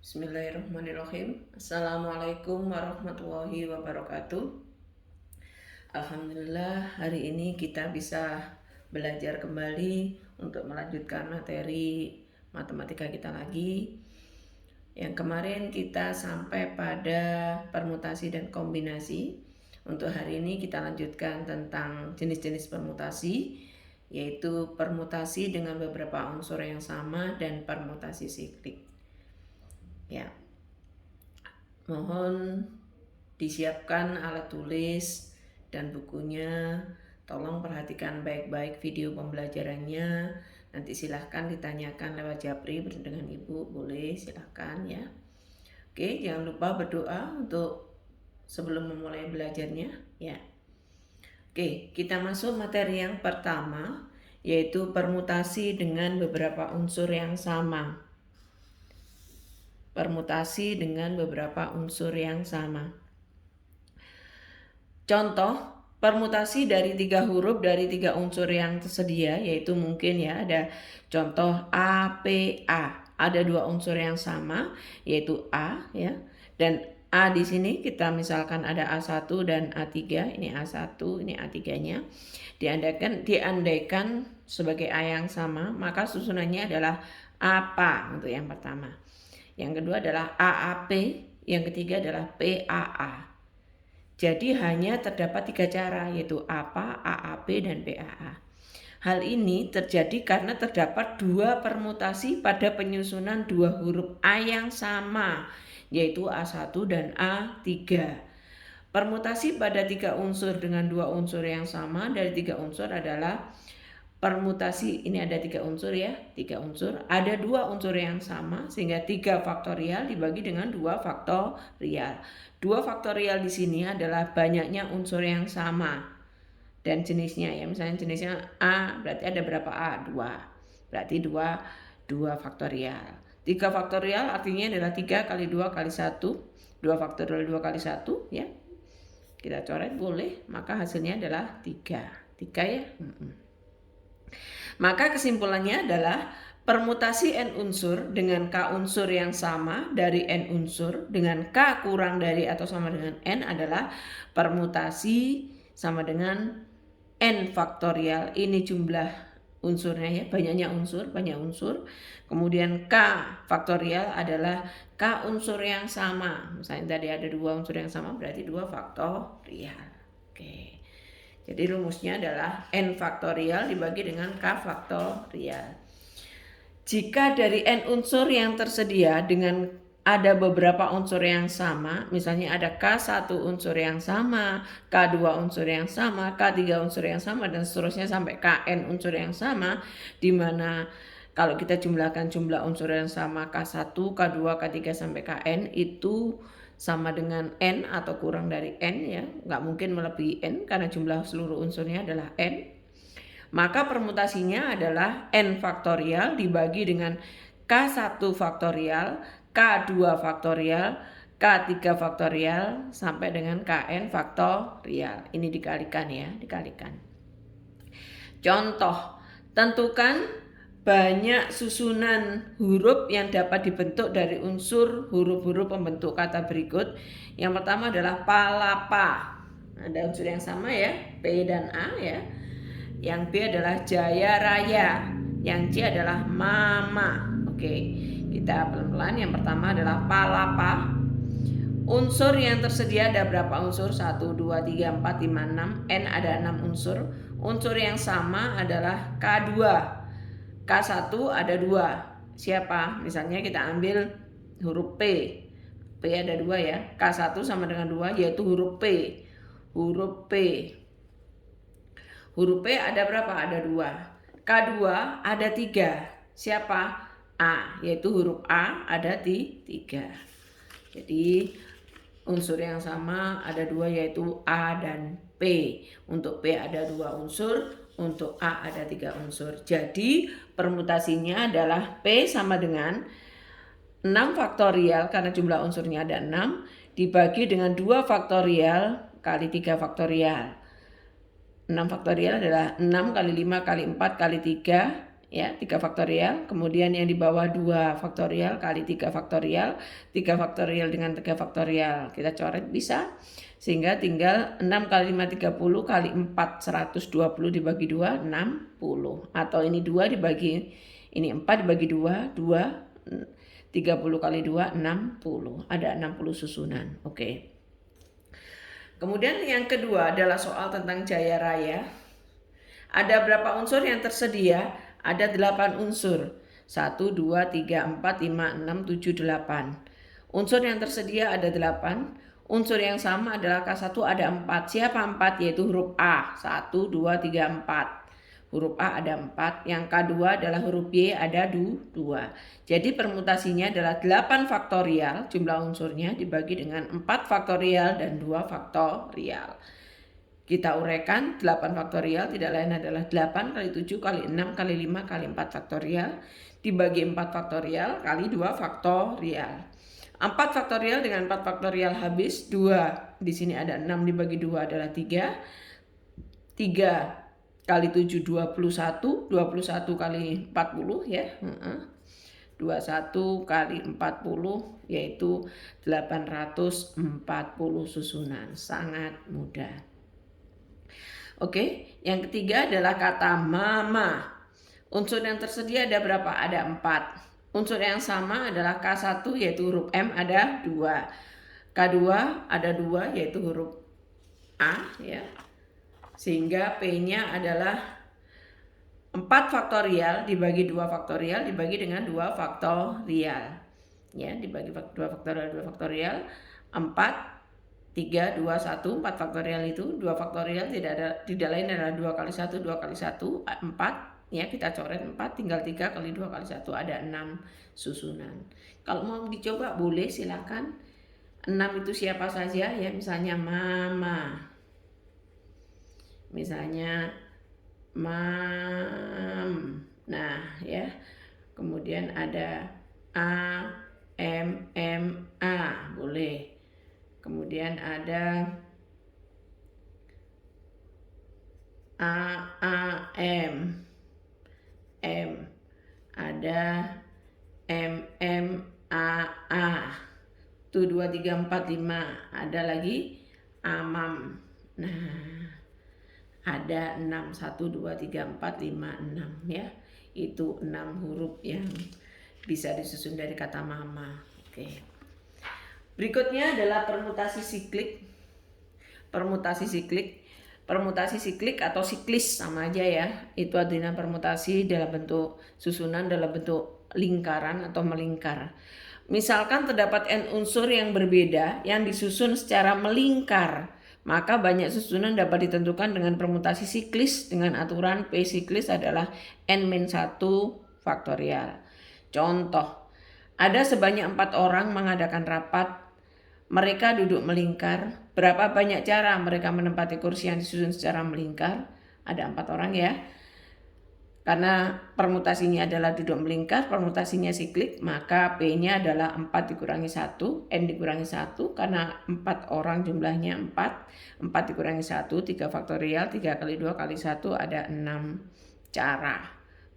Bismillahirrahmanirrahim. Assalamualaikum warahmatullahi wabarakatuh. Alhamdulillah hari ini kita bisa belajar kembali untuk melanjutkan materi matematika kita lagi. Yang kemarin kita sampai pada permutasi dan kombinasi. Untuk hari ini kita lanjutkan tentang jenis-jenis permutasi, yaitu permutasi dengan beberapa unsur yang sama dan permutasi siklik. Ya, mohon disiapkan alat tulis dan bukunya. Tolong perhatikan baik-baik video pembelajarannya. Nanti silahkan ditanyakan lewat japri dengan ibu, boleh silahkan ya. Oke, jangan lupa berdoa untuk sebelum memulai belajarnya ya. Oke, kita masuk materi yang pertama, yaitu permutasi dengan beberapa unsur yang sama. Permutasi dengan beberapa unsur yang sama. Contoh, permutasi dari 3 huruf dari 3 unsur yang tersedia, yaitu mungkin ya ada contoh A, P, A. Ada 2 unsur yang sama, yaitu A ya. Dan A di sini kita misalkan ada A1 dan A3, ini A1, ini A3-nya. Diandaikan sebagai A yang sama, maka susunannya adalah apa untuk yang pertama. Yang kedua adalah AAP, yang ketiga adalah PAA. Jadi hanya terdapat 3 cara, yaitu APA, AAP, dan PAA. Hal ini terjadi karena terdapat 2 permutasi pada penyusunan 2 huruf A yang sama, yaitu A1 dan A3. Permutasi pada 3 unsur dengan 2 unsur yang sama dari 3 unsur adalah permutasi. Ini ada 3 unsur ya, 3 unsur. Ada 2 unsur yang sama sehingga 3 faktorial dibagi dengan 2 faktorial. 2 faktorial di sini adalah banyaknya unsur yang sama dan jenisnya ya. Misalnya jenisnya A, berarti ada berapa A? 2. Berarti 2 faktorial. 3 faktorial artinya adalah 3 kali 2 kali 1. 2 faktorial 2 kali 1 ya. Kita coret boleh, maka hasilnya adalah 3. 3 ya. Maka kesimpulannya adalah permutasi N unsur dengan K unsur yang sama dari N unsur dengan K kurang dari atau sama dengan N adalah permutasi sama dengan N faktorial. Ini jumlah unsurnya ya, banyaknya unsur, banyak unsur. Kemudian K faktorial adalah K unsur yang sama. Misalnya tadi ada 2 unsur yang sama, berarti 2 faktorial. Oke. Jadi rumusnya adalah N faktorial dibagi dengan K faktorial. Jika dari N unsur yang tersedia dengan ada beberapa unsur yang sama, misalnya ada K1 unsur yang sama, K2 unsur yang sama, K3 unsur yang sama, dan seterusnya sampai Kn unsur yang sama, di mana kalau kita jumlahkan jumlah unsur yang sama K1, K2, K3 sampai Kn itu sama dengan N atau kurang dari N ya, nggak mungkin melebihi N karena jumlah seluruh unsurnya adalah N. Maka permutasinya adalah N faktorial dibagi dengan K1 faktorial, K2 faktorial, K3 faktorial sampai dengan Kn faktorial. Ini dikalikan ya, dikalikan. Contoh, tentukan banyak susunan huruf yang dapat dibentuk dari unsur huruf-huruf pembentuk kata berikut. Yang pertama adalah palapa. Ada unsur yang sama ya, P dan A ya. Yang B adalah Jaya Raya. Yang C adalah Mama. Oke, kita pelan-pelan. Yang pertama adalah palapa. Unsur yang tersedia ada berapa unsur? 1, 2, 3, 4, 5, 6. N ada 6 unsur. Unsur yang sama adalah K2. K1 ada 2. Siapa? Misalnya kita ambil huruf P. P ada 2 ya. K1 sama dengan 2 yaitu huruf P. Huruf P. Huruf P ada berapa? Ada 2. K2 ada 3. Siapa? A. Yaitu huruf A ada 3. Jadi unsur yang sama ada 2 yaitu A dan P. Untuk P ada 2 unsur, untuk A ada 3 unsur. Jadi permutasinya adalah P sama dengan 6 faktorial karena jumlah unsurnya ada 6 dibagi dengan 2 faktorial kali 3 faktorial. 6 faktorial adalah 6 kali 5 kali 4 kali 3 ya, 3 faktorial, kemudian yang di bawah 2 faktorial kali 3 faktorial, 3 faktorial dengan 3 faktorial kita coret bisa, sehingga tinggal 6 kali 5 30 kali 4 120 dibagi 2 60, atau ini 2 dibagi ini 4 dibagi 2 30 kali 2 60, ada 60 susunan. Oke. Kemudian yang kedua adalah soal tentang jaya raya. Ada berapa unsur yang tersedia? Ada 8 unsur. 1, 2, 3, 4, 5, 6, 7, 8. Unsur yang tersedia ada 8. Unsur yang sama adalah K1 ada 4. Siapa 4? Yaitu huruf A. 1, 2, 3, 4. Huruf A ada 4. Yang K2 adalah huruf Y ada 2. Jadi permutasinya adalah 8 faktorial jumlah unsurnya dibagi dengan 4 faktorial dan 2 faktorial. Kita uraikan 8 faktorial tidak lain adalah 8 kali 7 kali 6 kali 5 kali 4 faktorial dibagi 4 faktorial kali 2 faktorial. 4 faktorial dengan 4 faktorial habis, 2 di sini ada 6 dibagi 2 adalah 3. 3 kali 7 21, 21 kali 40 ya. 21 kali 40 yaitu 840 susunan. Sangat mudah. Oke, yang ketiga adalah kata mama. Unsur yang tersedia ada berapa? Ada 4. Unsur yang sama adalah K1 yaitu huruf M ada 2. K2 ada 2 yaitu huruf A ya. Sehingga P-nya adalah 4 faktorial dibagi 2 faktorial dibagi dengan 2 faktorial. Ya, dibagi 2 faktorial 2 faktorial 4 3, 2, 1, 4 faktorial itu 2 faktorial tidak lain adalah 2 kali 1, 2 kali 1, 4 ya, kita coret 4 tinggal 3 kali 2 kali 1 ada 6 susunan. Kalau mau dicoba boleh silakan. 6 itu siapa saja ya, misalnya mama, misalnya mam, nah ya, kemudian ada a, m, a boleh. Kemudian ada M, ada A, tuh 2, 3, 4, 5, ada lagi amam. Nah, ada 6, 1, 2, 3, 4, 5, 6 ya. Itu 6 huruf yang bisa disusun dari kata mama. Oke. Berikutnya adalah permutasi siklik. Permutasi siklik atau siklis sama aja ya. Itu adalah permutasi dalam bentuk susunan dalam bentuk lingkaran atau melingkar. Misalkan terdapat n unsur yang berbeda yang disusun secara melingkar, maka banyak susunan dapat ditentukan dengan permutasi siklis dengan aturan P siklis adalah n-1 faktorial. Contoh, ada sebanyak 4 orang mengadakan rapat. Mereka duduk melingkar. Berapa banyak cara mereka menempati kursi yang disusun secara melingkar? Ada 4 orang ya. Karena permutasinya adalah duduk melingkar, permutasinya siklik, maka P-nya adalah 4 dikurangi 1, N dikurangi 1, karena 4 orang jumlahnya 4, 4 dikurangi 1, 3 faktorial, 3 kali 2 kali 1 ada 6 cara.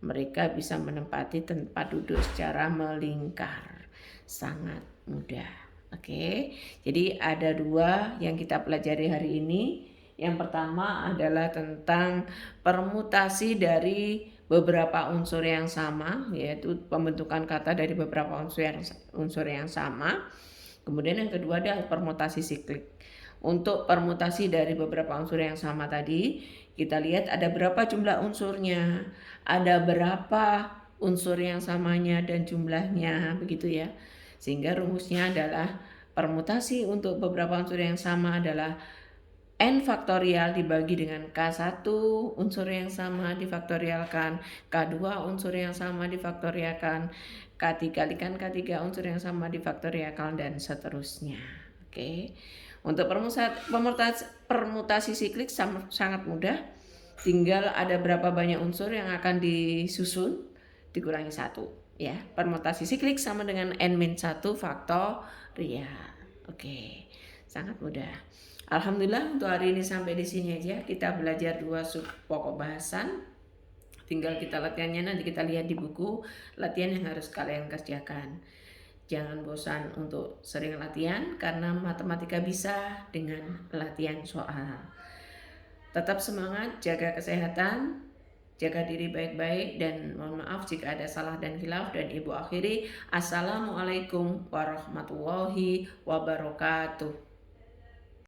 Mereka bisa menempati tempat duduk secara melingkar. Sangat mudah. Oke, jadi ada 2 yang kita pelajari hari ini. Yang pertama adalah tentang permutasi dari beberapa unsur yang sama, yaitu pembentukan kata dari beberapa unsur yang sama. Kemudian yang kedua adalah permutasi siklik. Untuk permutasi dari beberapa unsur yang sama tadi, kita lihat ada berapa jumlah unsurnya, ada berapa unsur yang samanya dan jumlahnya, begitu ya. Sehingga rumusnya adalah permutasi untuk beberapa unsur yang sama adalah N faktorial dibagi dengan K1 unsur yang sama difaktorialkan, K2 unsur yang sama difaktorialkan, K3 kalikan K3 unsur yang sama difaktorialkan, dan seterusnya. Oke. Untuk permutasi siklik sangat mudah. Tinggal ada berapa banyak unsur yang akan disusun dikurangi 1. Ya, permutasi siklik sama dengan n-1 faktorial. Oke, sangat mudah. Alhamdulillah untuk hari ini sampai di sini aja. Kita belajar 2 sub pokok bahasan. Tinggal kita latihannya nanti kita lihat di buku latihan yang harus kalian kerjakan. Jangan bosan untuk sering latihan karena matematika bisa dengan latihan soal. Tetap semangat, jaga kesehatan, jaga diri baik-baik, dan mohon maaf jika ada salah dan khilaf. Dan Ibu akhiri, Assalamualaikum warahmatullahi wabarakatuh.